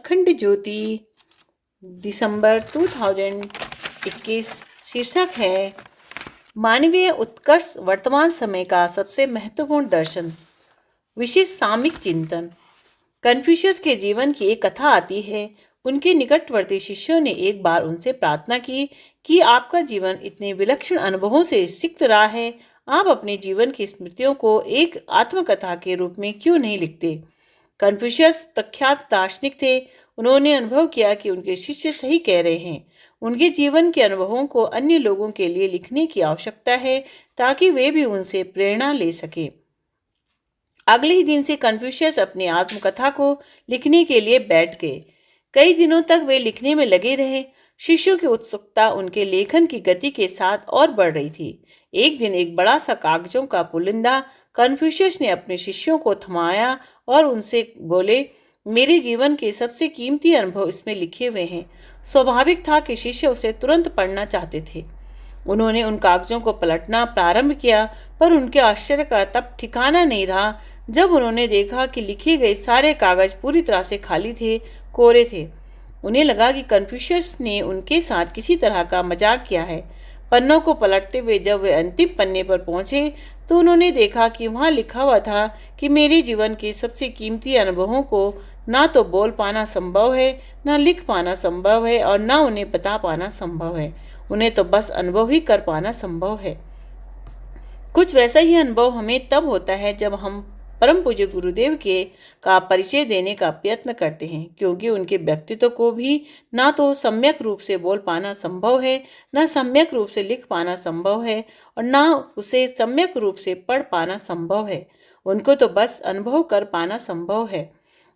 अखंड ज्योति दिसंबर 2021। शीर्षक है मानवीय उत्कर्ष वर्तमान समय का सबसे महत्वपूर्ण दर्शन। विशेष सामयिक चिंतन। कन्फ्यूशियस के जीवन की एक कथा आती है। उनके निकटवर्ती शिष्यों ने एक बार उनसे प्रार्थना की कि आपका जीवन इतने विलक्षण अनुभवों से सिक्त रहा है, आप अपने जीवन की स्मृतियों को एक आत्मकथा के रूप में क्यों नहीं लिखते। कन्फ्यूशियस प्रख्यात दार्शनिक थे। उन्होंने अनुभव किया कि उनके शिष्य सही कह रहे हैं। उनके जीवन के अनुभवों को अन्य लोगों के लिए लिखने की आवश्यकता है ताकि वे भी उनसे प्रेरणा ले सके। अगले ही दिन से कन्फ्यूशियस अपनी आत्मकथा को लिखने के लिए बैठ गए। कई दिनों तक वे लिखने में लगे रहे। शिष्यों की उत्सुकता उनके लेखन की गति के साथ और बढ़ रही थी। एक दिन एक बड़ा सा कागजों का पुलिंदा कन्फ्यूशियस ने अपने शिष्यों को थमाया और उनसे बोले, मेरे जीवन के सबसे कीमती अनुभव इसमें लिखे हुए हैं। स्वाभाविक था कि शिष्य उसे तुरंत पढ़ना चाहते थे। उन्होंने उन कागजों को पलटना प्रारंभ किया, पर उनके आश्चर्य का तब ठिकाना नहीं रहा जब उन्होंने देखा कि लिखे गए सारे कागज पूरी तरह से खाली थे, कोरे थे। उन्हें लगा कि कन्फ्यूशियस ने उनके साथ किसी तरह का मजाक किया है। पन्नों को पलटते हुए जब वे अंतिम पन्ने पर पहुंचे तो उन्होंने देखा कि वहां लिखा हुआ था कि मेरे जीवन के सबसे कीमती अनुभवों को ना तो बोल पाना संभव है, ना लिख पाना संभव है और ना उन्हें बता पाना संभव है। उन्हें तो बस अनुभव ही कर पाना संभव है। कुछ वैसा ही अनुभव हमें तब होता है जब हम परम पूज्य गुरुदेव के का परिचय देने का प्रयत्न करते हैं, क्योंकि उनके व्यक्तित्व को भी ना तो सम्यक रूप से बोल पाना संभव है, ना सम्यक रूप से लिख पाना संभव है और ना उसे सम्यक रूप से पढ़ पाना संभव है। उनको तो बस अनुभव कर पाना संभव है।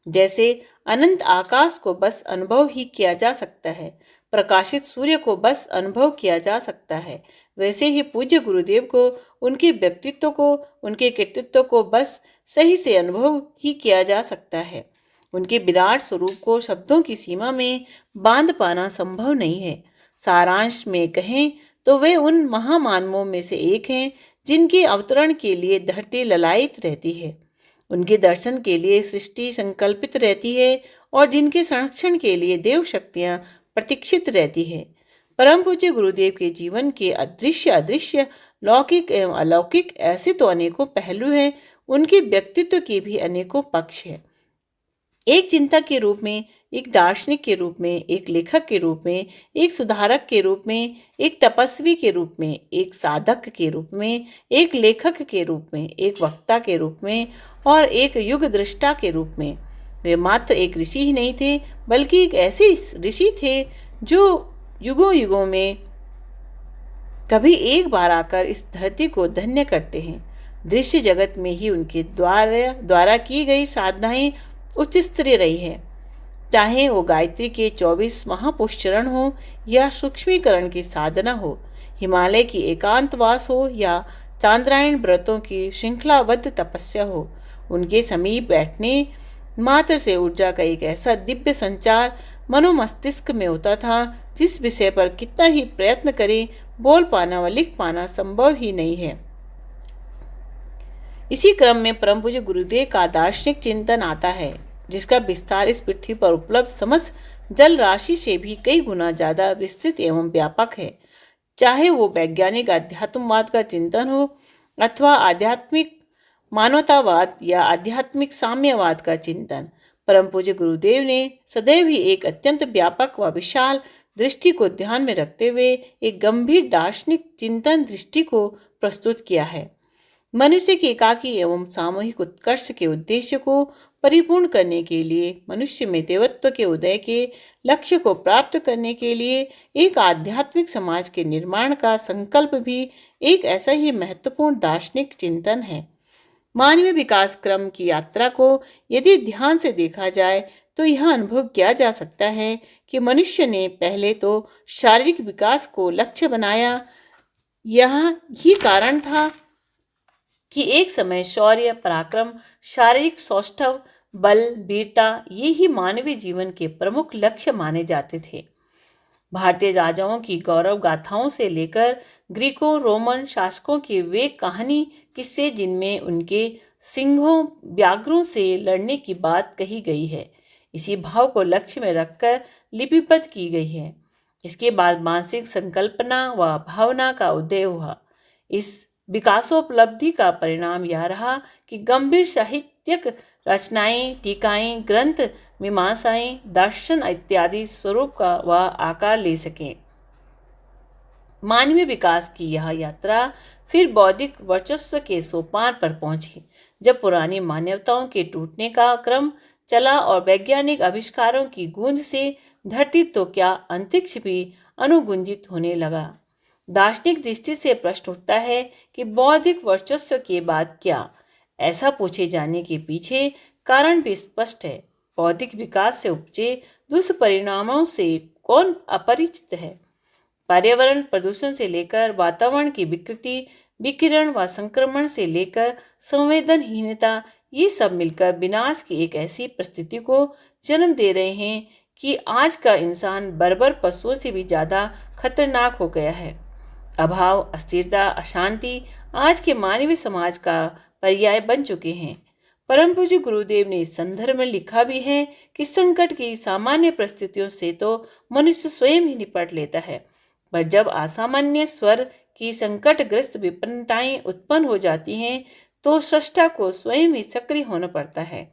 जैसे अनंत आकाश को बस अनुभव ही किया जा सकता है, प्रकाशित सूर्य को बस अनुभव किया जा सकता है, वैसे ही पूज्य गुरुदेव को, उनके व्यक्तित्व को, उनके कृतित्व को बस सही से अनुभव ही किया जा सकता है। उनके विराट स्वरूप को शब्दों की सीमा में बांध पाना संभव नहीं है। सारांश में कहें तो वे उन महामानवों में से एक हैं जिनके अवतरण के लिए धरती ललायित रहती है, उनके दर्शन के लिए सृष्टि संकल्पित रहती है और जिनके संरक्षण के लिए देव शक्तियां प्रतीक्षित रहती है। परम पूज्य गुरुदेव के जीवन के अदृश्य अदृश्य, लौकिक एवं अलौकिक ऐसे तो अनेकों पहलू हैं, उनके व्यक्तित्व के भी अनेकों पक्ष हैं। एक चिंतक के रूप में, एक दार्शनिक के रूप में, एक लेखक के रूप में, एक सुधारक के रूप में, एक तपस्वी के रूप में, एक साधक के रूप में, एक लेखक के रूप में, एक वक्ता के रूप में और एक युग दृष्टा के रूप में। वे मात्र एक ऋषि ही नहीं थे, बल्कि एक ऐसे ऋषि थे जो युगों युगों में कभी एक बार आकर इस धरती को धन्य करते हैं। दृश्य जगत में ही उनके द्वारा की गई साधनाएं उच्च स्तरीय रही है, चाहे वो गायत्री के 24 महापुष्चरण हो या सूक्ष्मीकरण की साधना हो, हिमालय की एकांतवास हो या चांद्रायण व्रतों की श्रृंखलाबद्ध तपस्या हो। उनके समीप बैठने मात्र से ऊर्जा का एक ऐसा दिव्य संचार मनोमस्तिष्क में होता था जिस विषय पर कितना ही प्रयत्न करें, बोल पाना व लिख पाना संभव ही नहीं है। इसी क्रम में परम पूज्य गुरुदेव का दार्शनिक चिंतन आता है, जिसका विस्तार इस पृथ्वी पर उपलब्ध समस्त जल राशि से भी कई गुना ज्यादा विस्तृत एवं व्यापक है। चाहे वो वैज्ञानिक अध्यात्मवाद का चिंतन हो अथवा आध्यात्मिक मानवतावाद या आध्यात्मिक साम्यवाद का चिंतन, परम पूज्य गुरुदेव ने सदैव ही एक अत्यंत व्यापक व विशाल दृष्टि को ध्यान में रखते हुए एक गंभीर दार्शनिक चिंतन दृष्टि को प्रस्तुत किया है। मनुष्य की एकाकी एवं सामूहिक उत्कर्ष के उद्देश्य को परिपूर्ण करने के लिए, मनुष्य में देवत्व के उदय के लक्ष्य को प्राप्त करने के लिए एक आध्यात्मिक समाज के निर्माण का संकल्प भी एक ऐसा ही महत्वपूर्ण दार्शनिक चिंतन है। मानवीय विकास क्रम की यात्रा को यदि ध्यान से देखा जाए तो यह अनुभव किया जा सकता है कि मनुष्य ने पहले तो शारीरिक विकास को लक्ष्य बनाया। यह ही कारण था कि एक समय शौर्य, पराक्रम, शारीरिक सौष्ठव, बल, वीरता ये ही मानवीय जीवन के प्रमुख लक्ष्य माने जाते थे। भारतीय राजाओं की गौरव गाथाओं से लेकर ग्रीकों रोमन शासकों की वे कहानी किस्से जिनमें उनके सिंहों व्याघ्रों से लड़ने की बात कही गई है, इसी भाव को लक्ष्य में रखकर लिपिबद्ध की गई है। इसके बाद मानसिक संकल्पना व भावना का उदय हुआ। इस विकासोपलब्धि का परिणाम यह रहा कि गंभीर साहित्यिक रचनाएं, टीकाएं, ग्रंथ, मीमांसाएं, दर्शन इत्यादि स्वरूप का व आकार ले सकें। मानवीय विकास की यह यात्रा फिर बौद्धिक वर्चस्व के सोपान पर पहुंची, जब पुरानी मान्यताओं के टूटने का क्रम चला और वैज्ञानिक आविष्कारों की गूंज से धरती तो क्या अंतरिक्ष भी अनुगुंजित होने लगा। दार्शनिक दृष्टि से प्रश्न उठता है कि बौद्धिक वर्चस्व के बाद क्या? ऐसा पूछे जाने के पीछे कारण भी स्पष्ट है। बौद्धिक विकास से उपजे दुष्परिणामों से कौन अपरिचित है? पर्यावरण प्रदूषण से लेकर वातावरण की विकृति, विकिरण व संक्रमण से लेकर संवेदनहीनता, ये सब मिलकर विनाश की एक ऐसी परिस्थिति को जन्म दे रहे हैं कि आज का इंसान बर्बर पशुओं से भी ज़्यादा खतरनाक हो गया है। अभाव, अस्थिरता, अशांति आज के मानवीय समाज का पर्याय बन चुके हैं। परम पूज्य गुरुदेव ने इस संदर्भ में लिखा भी है कि संकट की सामान्य परिस्थितियों से तो मनुष्य स्वयं ही निपट लेता है, पर जब असामान्य स्वर की संकटग्रस्त विपन्नताएं उत्पन्न हो जाती हैं तो सृष्टा को स्वयं ही सक्रिय होना पड़ता है।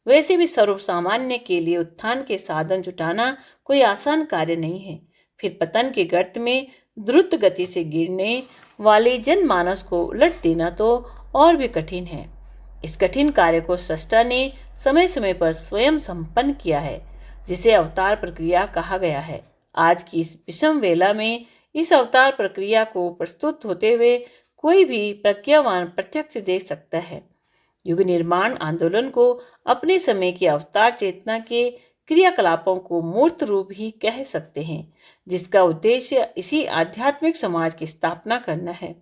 वैसे भी सर्व सामान्य के लिए उत्थान के साधन जुटाना कोई आसान कार्य नहीं है। फिर पतन के गर्त में द्रुत गति से गिरने वाले जनमानस को उलट देना तो और भी कठिन है। इस कठिन कार्य को सृष्टा ने समय समय पर स्वयं संपन्न किया है, जिसे अवतार प्रक्रिया कहा गया है। आज की इस विषम वेला में इस अवतार प्रक्रिया को प्रस्तुत होते हुए कोई भी प्रज्ञावान प्रत्यक्ष देख सकता है। युग निर्माण आंदोलन को अपने समय की अवतार चेतना के क्रियाकलापों को मूर्त रूप ही कह सकते हैं, जिसका उद्देश्य इसी आध्यात्मिक समाज की स्थापना करना है,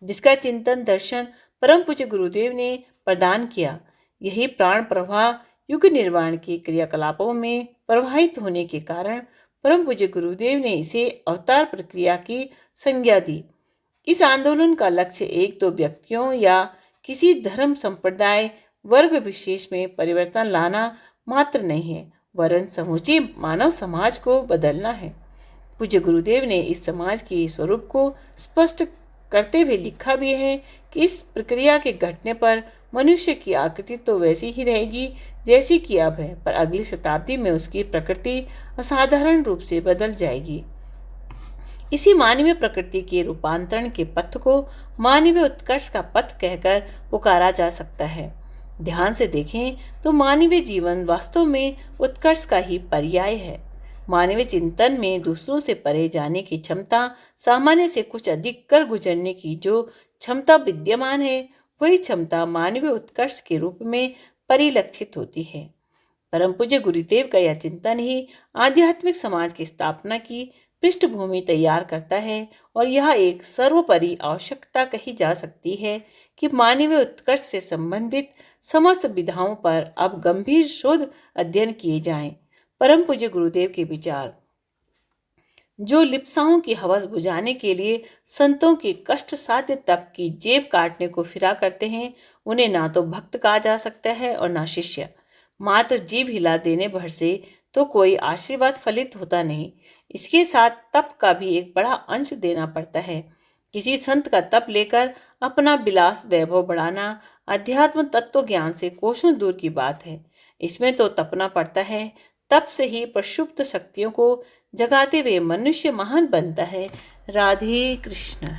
जिसका चिंतन दर्शन परम पूज्य गुरुदेव ने प्रदान किया। यही प्राण प्रवाह युग निर्माण के क्रियाकलापों में प्रवाहित होने के कारण परम पूज्य गुरुदेव ने इसे अवतार प्रक्रिया की संज्ञा दी। इस आंदोलन का लक्ष्य एक दो व्यक्तियों या किसी धर्म संप्रदाय वर्ग विशेष में परिवर्तन लाना मात्र नहीं है, वरन समूची मानव समाज को बदलना है। पूज्य गुरुदेव ने इस समाज के स्वरूप को स्पष्ट करते हुए लिखा भी है कि इस प्रक्रिया के घटने पर मनुष्य की आकृति तो वैसी ही रहेगी जैसी कि अब है, पर अगली शताब्दी में उसकी प्रकृति असाधारण रूप से बदल जाएगी। इसी मानवीय प्रकृति के रूपांतरण के पथ को मानवीय उत्कर्ष का पथ कहकर पुकारा जा सकता है। ध्यान से देखें तो मानवीय जीवन वास्तव में उत्कर्ष का ही पर्याय है। मानवीय चिंतन में दूसरों से परे जाने की क्षमता, सामान्य से कुछ अधिक कर गुजरने की जो क्षमता विद्यमान है, वही क्षमता मानवीय उत्कर्ष के रूप में परिलक्षित होती है। परम पूज्य गुरुदेव का यह चिंतन ही आध्यात्मिक समाज की स्थापना की पृष्ठभूमि तैयार करता है और यह एक सर्वोपरि आवश्यकता कही जा सकती है कि मानवीय उत्कर्ष से संबंधित समस्त विधाओं पर अब गंभीर शोध अध्ययन किए जाएं। परम पूज्य गुरुदेव के विचार जो लिप्साओं की हवस बुझाने के लिए संतों के कष्ट साध्य तप की जेब काटने को फिरा करते हैं, उन्हें ना तो भक्त कहा जा सकता है और ना शिष्य। मात्र जीभ हिला देने भर से तो कोई आशीर्वाद फलित होता नहीं। इसके साथ तप का भी एक बड़ा अंश देना पड़ता है। किसी संत का तप लेकर अपना विलास वैभव बढ़ाना अध्यात्म तत्व ज्ञान से कोसों दूर की बात है। इसमें तो तपना पड़ता है। तप से ही प्रक्षुब्ध शक्तियों को जगाते हुए मनुष्य महान बनता है। राधे कृष्ण।